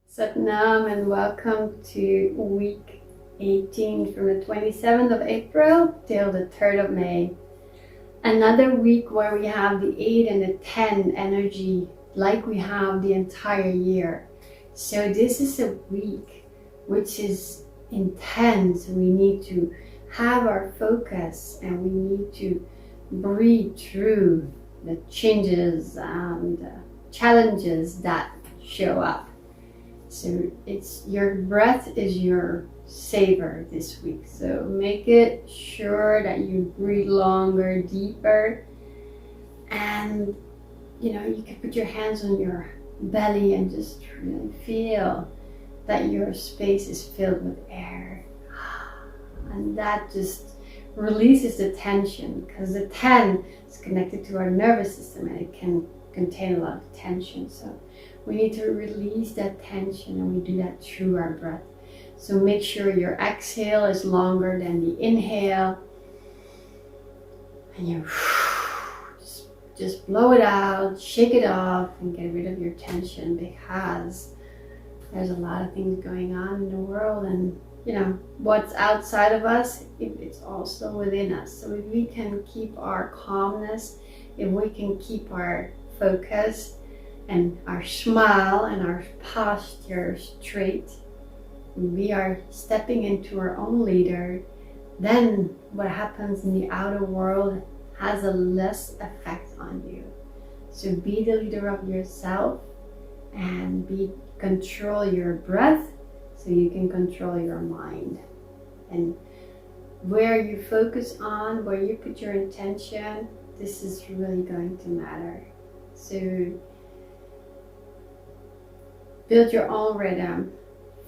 Satnam and welcome to week 18 from the 27th of April till the 3rd of May. Another week where we have the 8 and the 10 energy like we have the entire year. So this is a week which is intense. We need to have our focus and we need to breathe through the changes and challenges that show up. So it's your breath is your saver this week. So make it sure that you breathe longer, deeper, and you can put your hands on your belly and just really feel that your space is filled with air. And that just releases the tension, because the 10 is connected to our nervous system and it can contain a lot of tension. So we need to release that tension, and we do that through our breath. So make sure your exhale is longer than the inhale. And you just blow it out, shake it off, and get rid of your tension, because there's a lot of things going on in the world, and what's outside of us, it's also within us. So if we can keep our calmness, if we can keep our focus and our smile and our posture straight, we are stepping into our own leader, then what happens in the outer world has a less effect on you. So be the leader of yourself and control your breath so you can control your mind. And where you focus on, where you put your intention, this is really going to matter. So build your own rhythm,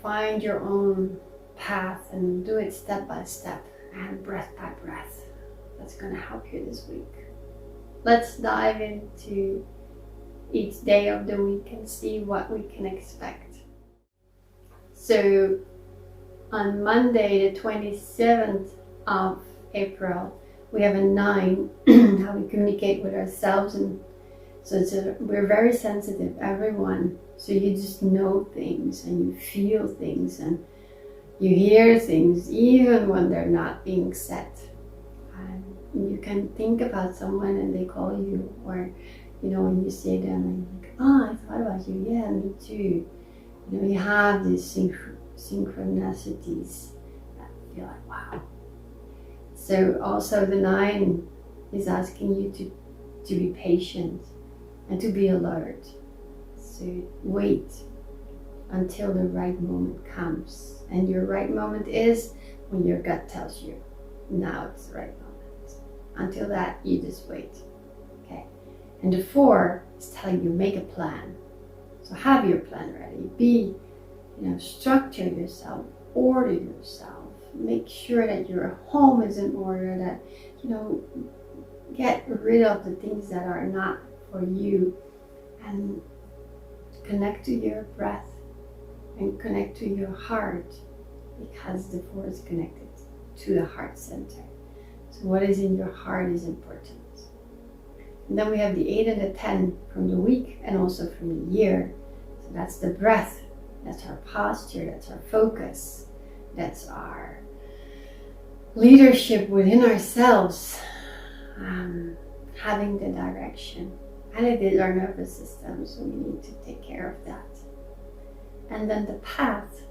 find your own path, and do it step by step and breath by breath. That's going to help you this week. Let's dive into each day of the week and see what we can expect. So on Monday, the 27th of April, we have a 9, how we communicate with ourselves. And so we're very sensitive, everyone. So you just know things and you feel things and you hear things even when they're not being said. And you can think about someone and they call you, or when you say them and you're like, oh, I thought about you. Yeah, me too. You have these synchronicities that feel like, wow. So also the 9 is asking you to be patient and to be alert. So wait until the right moment comes. And your right moment is when your gut tells you, now it's the right moment. Until that, you just wait. Okay. And the 4 is telling you, make a plan. So have your plan ready. Structure yourself, order yourself. Make sure that your home is in order, that, get rid of the things that are not for you, and connect to your breath and connect to your heart, because the 4 is connected to the heart center. So what is in your heart is important. And then we have the 8 and the 10 from the week and also from the year. So that's the breath, that's our posture, that's our focus, that's our leadership within ourselves, having the direction. And it is our nervous system, so we need to take care of that. And then the path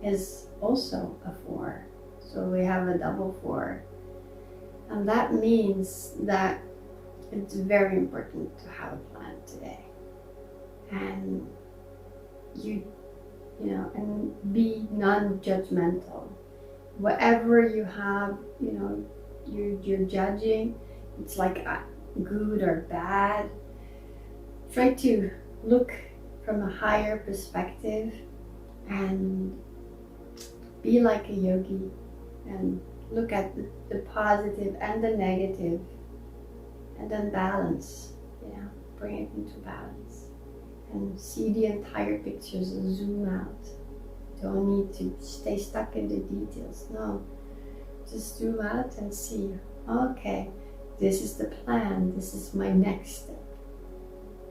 is also a 4. So we have a double 4. And that means that it's very important to have a plan today. And and be non-judgmental. Whatever you have, you're judging, it's like good or bad. Try to look from a higher perspective and be like a yogi and look at the positive and the negative, and then balance, bring it into balance and see the entire pictures and zoom out don't need to stay stuck in the details. No, just zoom out and see, okay, this is the plan, this is my next step.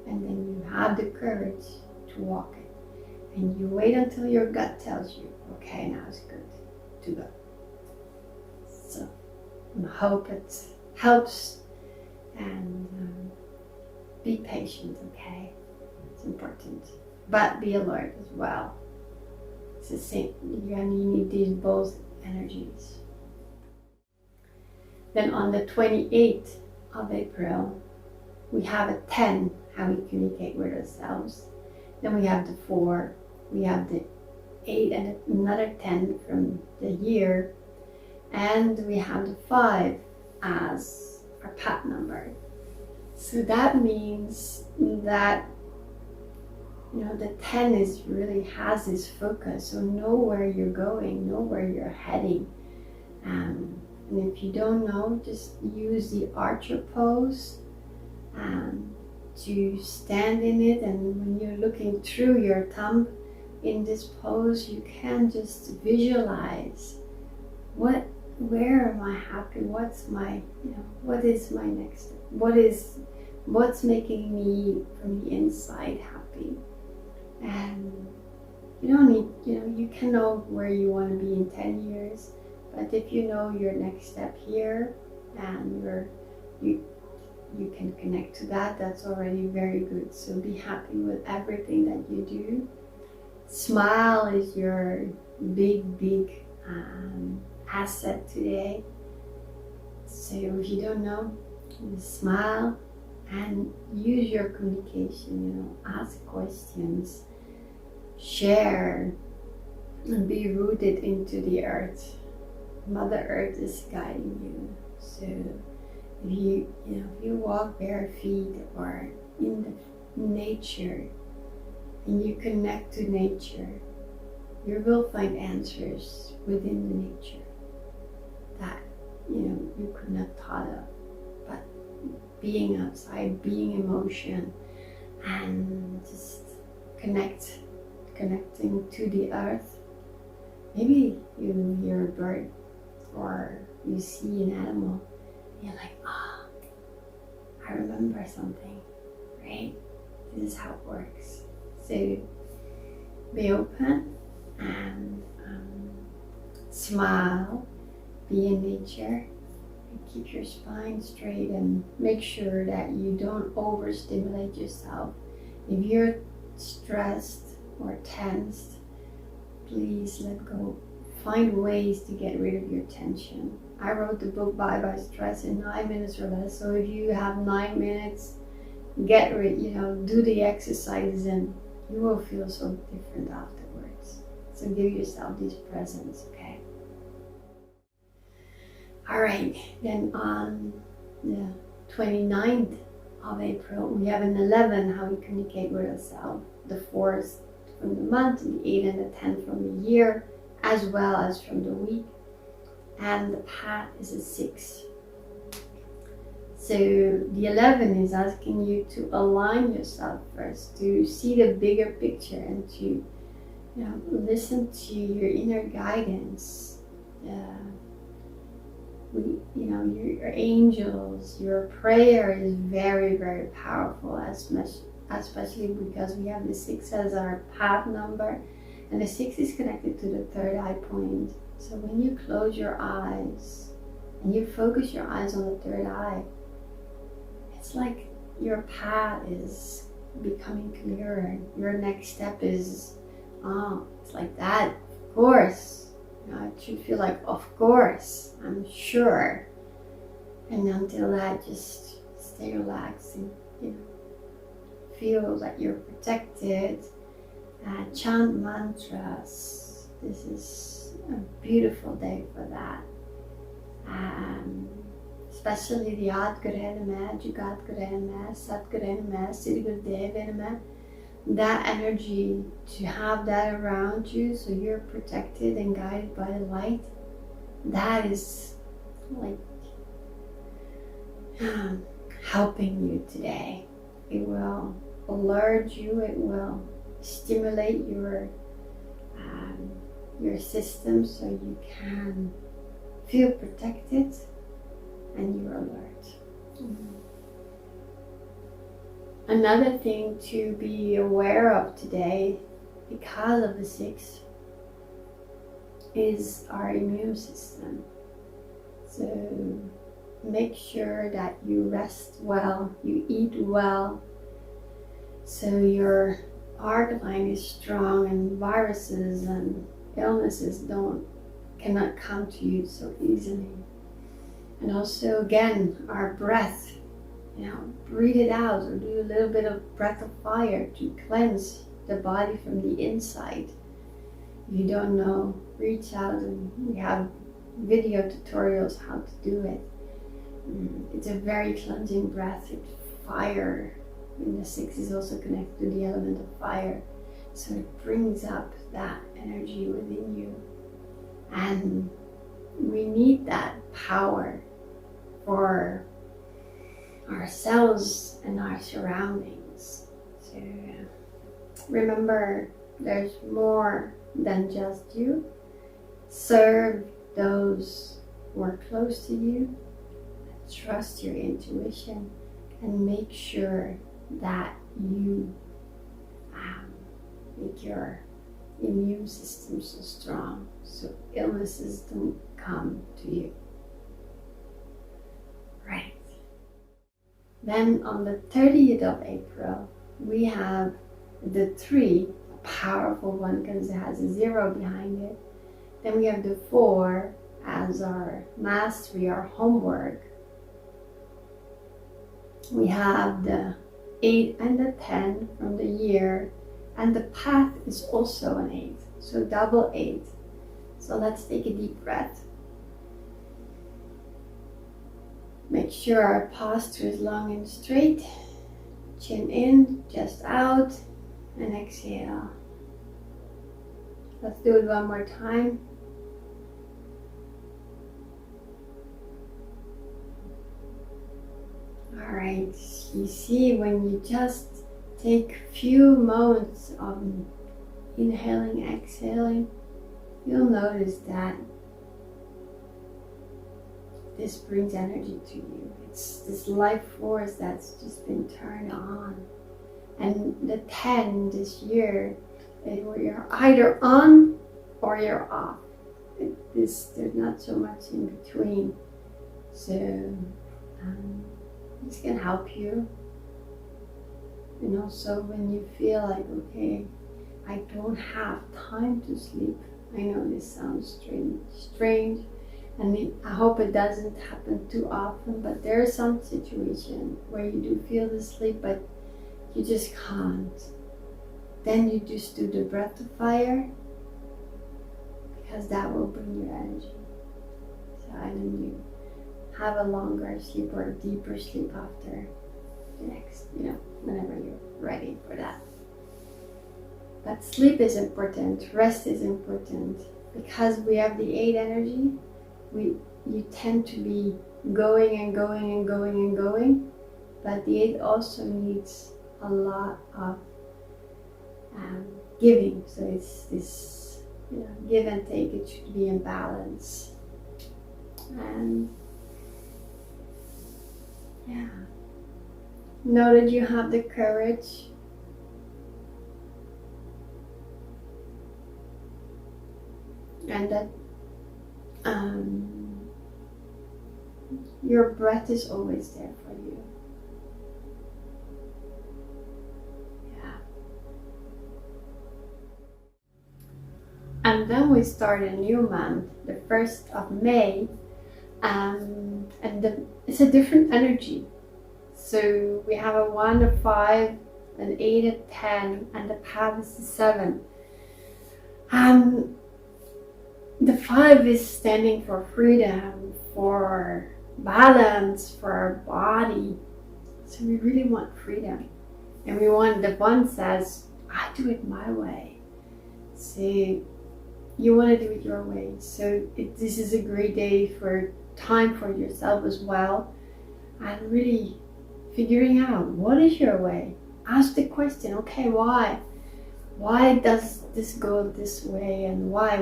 And then you have the courage to walk it. And you wait until your gut tells you, okay, now it's good to go. So I hope it helps, and be patient, okay? It's important. But be alert as well. It's the same, you need these both energies. Then on the 28th of April, we have a 10, how we communicate with ourselves. Then we have the 4, we have the 8 and another 10 from the year. And we have the 5 as our path number. So that means that, you know, the 10 is really has this focus. So know where you're going, know where you're heading. And if you don't know, just use the archer pose to stand in it. And when you're looking through your thumb in this pose, you can just visualize where am I happy? What's my, what is my next step? What's making me from the inside happy? And you don't need, you can know where you want to be in 10 years, but if you know your next step here and you can connect to that, that's already very good. So be happy with everything that you do. Smile is your big asset today. So if you don't know, smile and use your communication, ask questions, share, and be rooted into the earth. Mother Earth is guiding you. So if you walk bare feet or in the nature and you connect to nature, you will find answers within the nature that you could not thought of. But being outside, being in motion, and just connecting to the earth. Maybe you hear a bird or you see an animal, and you're like, I remember something, right? This is how it works. So be open and smile, be in nature, and keep your spine straight, and make sure that you don't overstimulate yourself. If you're stressed or tensed, please let go. Find ways to get rid of your tension. I wrote the book Bye Bye Stress in 9 minutes or less. So if you have 9 minutes, get rid, do the exercises, and you will feel so different afterwards. So give yourself these presents, okay? All right, then on the 29th of April, we have an 11, how we communicate with ourselves. The 4th from the month, the 8 and the 10 from the year, as well as from the week. And the path is a 6. So the 11 is asking you to align yourself first, to see the bigger picture, and to listen to your inner guidance. Your angels, your prayer is very, very powerful, especially because we have the 6 as our path number, and the 6 is connected to the third eye point. So when you close your eyes and you focus your eyes on the third eye, it's like your path is becoming clearer. Your next step is, it's like that, of course. It should feel like, of course, I'm sure. And until that, just stay relaxed and feel that you're protected. Chant mantras. This is a beautiful day for that. Especially the Ad Gurename, Jugat Gurename, Sat Gurename, Siddhi Gurename. That energy, to have that around you so you're protected and guided by the light, that is like helping you today. It will alert you, it will stimulate your your system so you can feel protected and you're alert. Another thing to be aware of today, because of the 6, is our immune system. So make sure that you rest well, you eat well, so your heart line is strong and viruses and illnesses cannot come to you so easily. And also, again, our breath, breathe it out, or do a little bit of breath of fire to cleanse the body from the inside. If you don't know, reach out, and we have video tutorials how to do it. It's a very cleansing breath. It's fire. And the 6 is also connected to the element of fire. So it brings up that energy within you. And we need that power for ourselves and our surroundings. So remember, there's more than just you. Serve those who are close to you. Trust your intuition and make sure that you make your immune system so strong so illnesses don't come to you. Right. Then on the 30th of April, we have the 3, a powerful one because it has a 0 behind it. Then we have the 4 as our mastery, our homework. We have the 8 and the 10 from the year, and the path is also an 8, so double 8. So let's take a deep breath. Make sure our posture is long and straight. Chin in, chest out, and exhale. Let's do it one more time. Alright, you see, when you just take a few moments of inhaling, exhaling, you'll notice that this brings energy to you. It's this life force that's just been turned on. And the 10 this year, you're either on or you're off. There's not so much in between. So this can help you. And also when you feel like, okay, I don't have time to sleep. I know this sounds strange, and I hope it doesn't happen too often, but there are some situations where you do feel the sleep, but you just can't. Then you just do the breath of fire, because that will bring your energy. So and then you have a longer sleep or a deeper sleep after the next, whenever you're ready for that. But sleep is important, rest is important, because we have the 8 energy. You tend to be going and going and going and going, but the 8 also needs a lot of giving. So it's this give and take. It should be in balance. And know that you have the courage and that your breath is always there for you. And then we start a new month, the 1st of May, and it's a different energy. So we have a 1, a 5, an 8, a 10, and the path is a 7. The 5 is standing for freedom, for balance, for our body. So we really want freedom. And the 1 says, I do it my way. So you want to do it your way. So this is a great day for time for yourself as well. And really figuring out, what is your way? Ask the question, okay, why? why does this go this way, and why?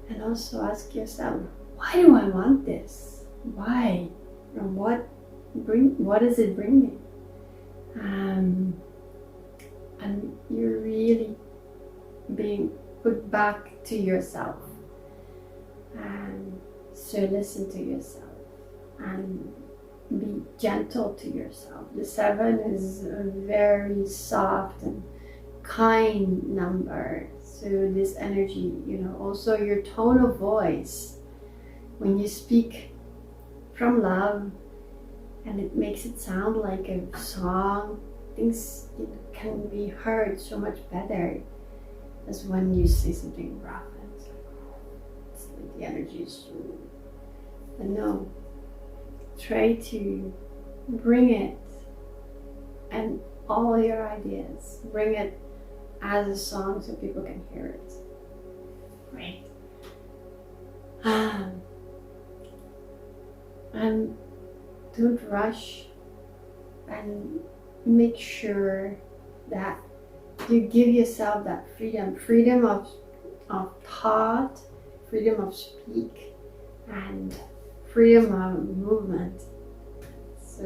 And also ask yourself, why do I want this? Why? And what does it bring me? And you're really being put back to yourself. And so listen to yourself and be gentle to yourself. The 7 is a very soft and kind number. So this energy, also your tone of voice, when you speak from love and it makes it sound like a song, things can be heard so much better as when you say something rough and it's like the energy is so. But no, try to bring it, and all your ideas, bring it as a song so people can hear it. Great. And don't rush, and make sure that you give yourself that freedom of thought, freedom of speak, and freedom of movement. So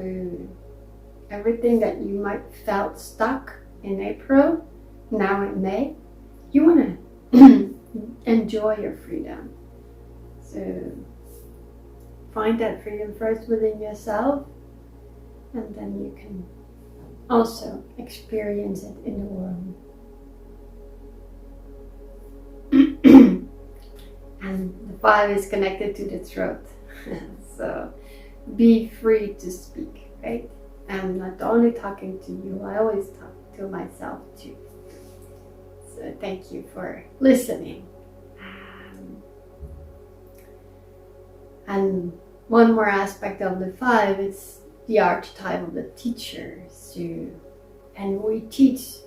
everything that you might felt stuck in April, now in May, you want to enjoy your freedom. So find that freedom first within yourself, and then you can also experience it in the world. And the 5 is connected to the throat. So be free to speak, right? I'm not only talking to you, I always talk to myself too. So thank you for listening. And one more aspect of the 5 is the archetype of the teacher. So, and we teach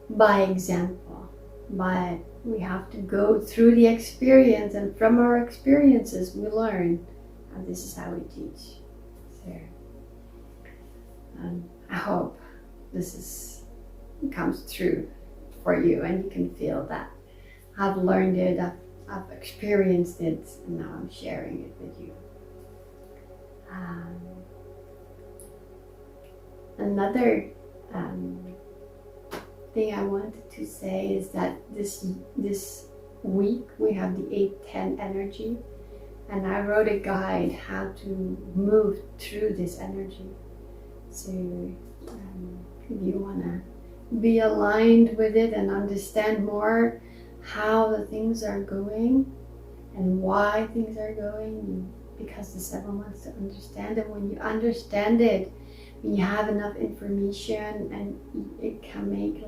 by example, but we have to go through the experience, and from our experiences we learn, and this is how we teach. So I hope this comes true for you, and you can feel that I've learned it, I've experienced it, and now I'm sharing it with you. Another thing I wanted to say is that this week we have the 8-10 energy, and I wrote a guide how to move through this energy. So if you want to be aligned with it and understand more how the things are going and why things are going, because the 7 wants to understand it. When you understand it, when you have enough information, and it can make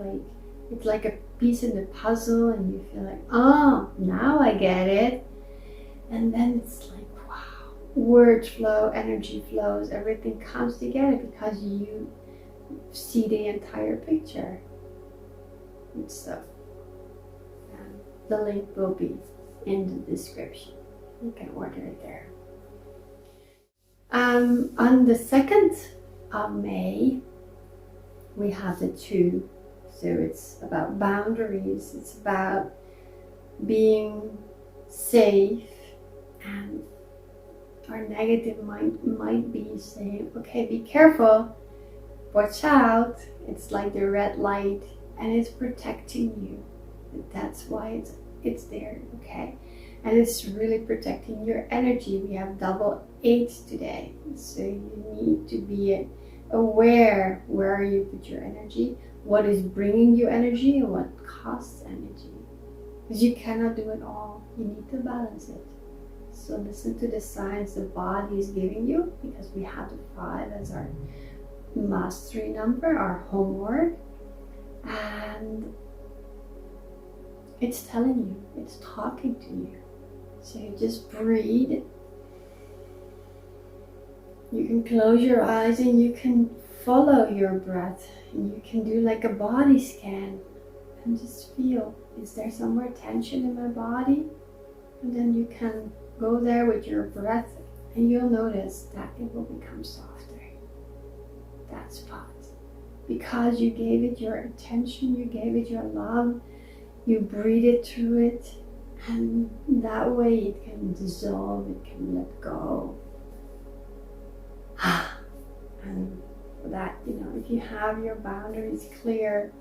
it's like a piece in the puzzle, and you feel like, oh, now I get it. And then it's like, wow, words flow, energy flows, everything comes together because you see the entire picture. And so the link will be in the description. You can order it there. On the 2nd of May, we have the 2. So it's about boundaries, it's about being safe, and our negative mind might be saying, okay, be careful, watch out, it's like the red light, and it's protecting you. That's why it's there, okay? And it's really protecting your energy. We have double 8 today, so you need to be aware where you put your energy, what is bringing you energy, and what costs energy. Because you cannot do it all. You need to balance it. So listen to the signs the body is giving you, because we have the 5 as our mastery number, our homework. And it's telling you, it's talking to you. So you just breathe. You can close your eyes and you can follow your breath. And you can do like a body scan and just feel, is there somewhere tension in my body? And then you can go there with your breath, and you'll notice that it will become softer. That spot. because you gave it your attention, you gave it your love, you breathed through it, and that way it can dissolve, it can let go. And for that, if you have your boundaries clear,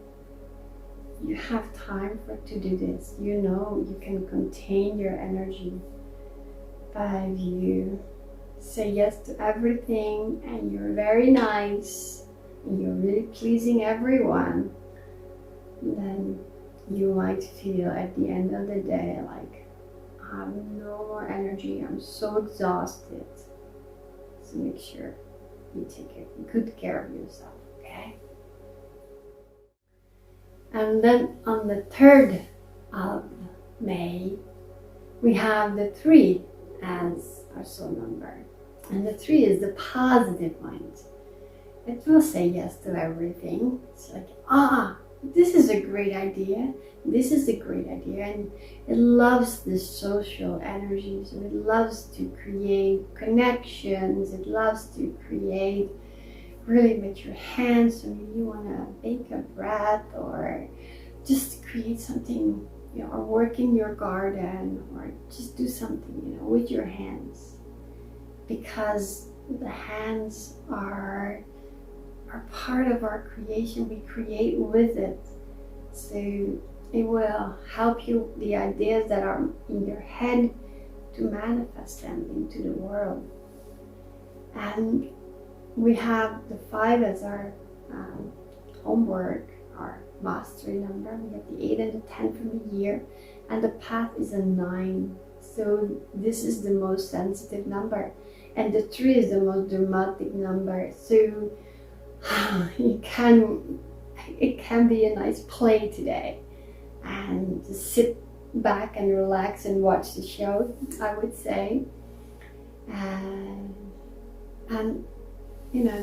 you have time to do this. You can contain your energy. But if you say yes to everything and you're very nice and you're really pleasing everyone, then you might feel at the end of the day like, I have no more energy, I'm so exhausted. So make sure you take good care of yourself, okay? And then on the 3rd of May, we have the 3 as our soul number. And the 3 is the positive mind. It will say yes to everything. It's like, this is a great idea. This is a great idea. And it loves the social energy. So it loves to create connections. It loves to create really with your hands. So maybe you want to bake a bread or just create something, or work in your garden, or just do something, with your hands. Because the hands are part of our creation. We create with it. So it will help you, the ideas that are in your head, to manifest them into the world. And we have the 5 as our homework, our mastery number. We have the 8 and the 10 from the year. And the path is a 9. So this is the most sensitive number. And the 3 is the most dramatic number. So it can be a nice play today. And just sit back and relax and watch the show, I would say. And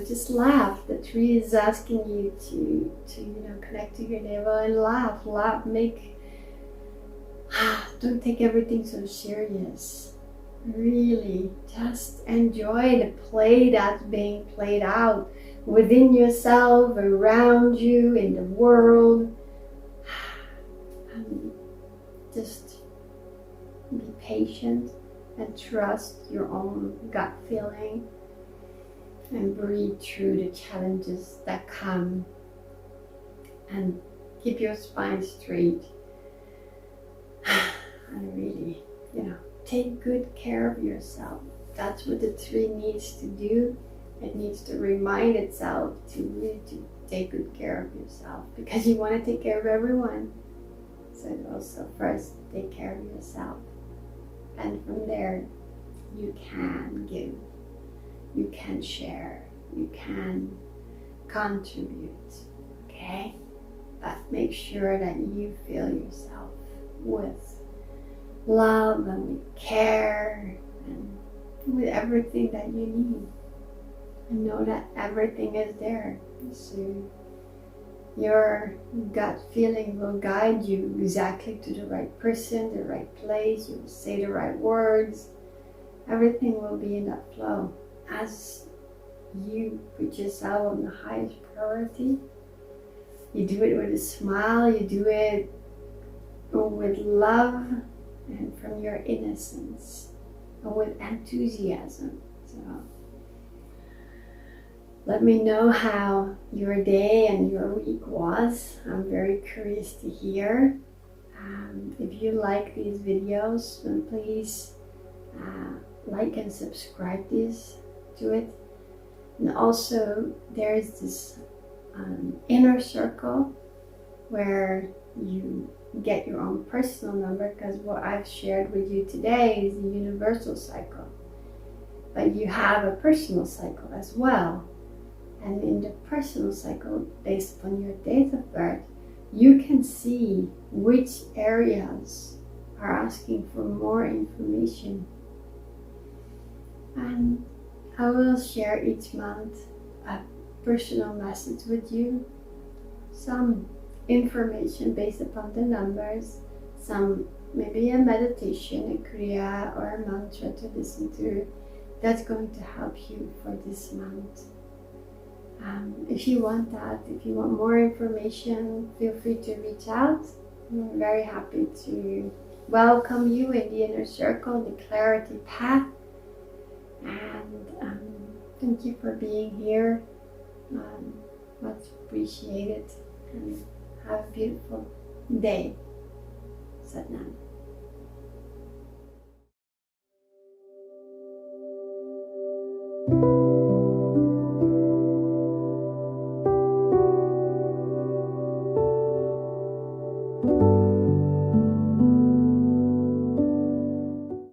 just laugh. The 3 is asking you to connect to your devil and laugh, don't take everything so serious. Really, just enjoy the play that's being played out within yourself, around you, in the world. And just be patient and trust your own gut feeling and breathe through the challenges that come, and keep your spine straight. And really, take good care of yourself. That's what the 3 needs to do. It needs to remind itself to take good care of yourself, because you want to take care of everyone. So also first take care of yourself, and from there you can give, you can share, you can contribute, okay? But make sure that you fill yourself with love and with care and with everything that you need. And know that everything is there. So your gut feeling will guide you exactly to the right person, the right place. You will say the right words. Everything will be in that flow. As you put yourself on the highest priority, you do it with a smile, you do it with love and from your innocence and with enthusiasm. So let me know how your day and your week was. I'm very curious to hear. If you like these videos, then please like and subscribe to it. And also there's this inner circle where you get your own personal number, because what I've shared with you today is the universal cycle. But you have a personal cycle as well. And in the personal cycle, based upon your date of birth, you can see which areas are asking for more information. And I will share each month a personal message with you, some information based upon the numbers, some maybe a meditation, a kriya or a mantra to listen to, that's going to help you for this month. If you want that, if you want more information, feel free to reach out. We're very happy to welcome you in the inner circle, the clarity path. And thank you for being here. Much appreciated. And have a beautiful day. Satnam.